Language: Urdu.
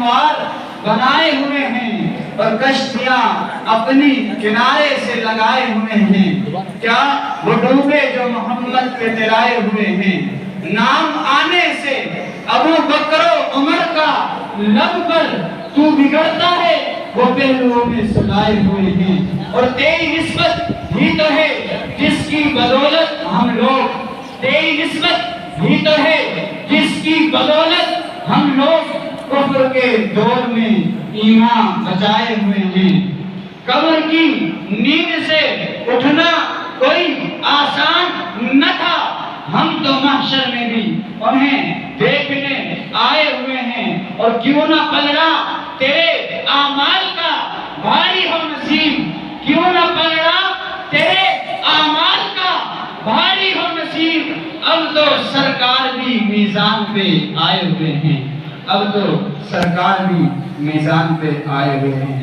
ہموار بنائے ہوئے ہیں اور کشتیاں اپنی کنارے سے لگائے ہوئے ہیں۔ کیا وہ ڈوبے جو محمد کے ترائے ہوئے ہیں؟ نام آنے سے ابو بکر و عمر کا لب پر تو بگڑتا ہے، وہ پہلوؤں میں سلائے ہوئے ہیں۔ اور تیری نسبت ہی تو ہے جس کی بدولت ہم لوگ، تیری نسبت ہی تو ہے جس کی بدولت ہم لوگ کفر کے دور میں ایمان بچائے ہوئے ہیں۔ قبر کی نیند سے اٹھنا کوئی آسان نہ تھا، ہم تو محشر میں بھی انہیں دیکھنے آئے ہوئے ہیں۔ اور کیوں نہ پلڑا تیرے اعمال کا بھاری ہو نصیب، کیوں نہ پلڑا تیرے اعمال کا بھاری ہو نصیب، اب تو سرکار بھی میزان پہ آئے ہوئے ہیں، اب تو سرکار بھی میزان پہ آئے ہوئے ہیں۔